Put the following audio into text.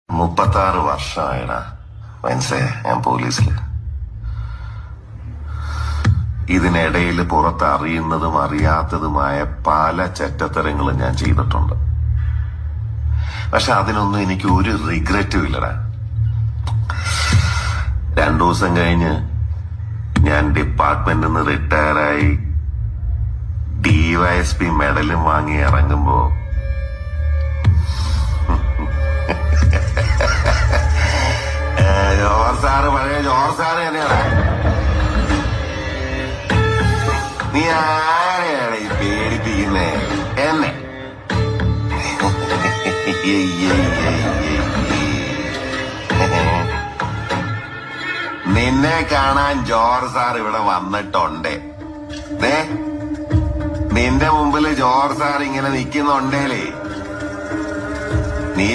36 വർഷമായിടാ മനസ്സിലായ ഞാൻ പോലീസില്. ഇതിനിടയിൽ പുറത്ത് അറിയുന്നതും അറിയാത്തതുമായ പല ചെറ്റത്തരങ്ങളും ഞാൻ ചെയ്തിട്ടുണ്ട്. പക്ഷെ അതിനൊന്നും എനിക്ക് ഒരു റിഗ്രറ്റും ഇല്ലടാ. 2 ദിവസം കഴിഞ്ഞ് ഞാൻ ഡിപ്പാർട്ട്മെന്റിൽ നിന്ന് റിട്ടയറായി DYSP മെഡലും വാങ്ങി ഇറങ്ങുമ്പോ പഴയ ജോർജ് സാറ് തന്നെയാണ്. നീ ആരെയാണ് ഈ പേടിപ്പിക്കുന്നേ എന്നെ? നിന്നെ കാണാൻ ജോർജ് സാർ ഇവിടെ വന്നിട്ടുണ്ട്. നിന്റെ മുമ്പില് ജോർജ് സാർ ഇങ്ങനെ നിൽക്കുന്നുണ്ടേലേ നീ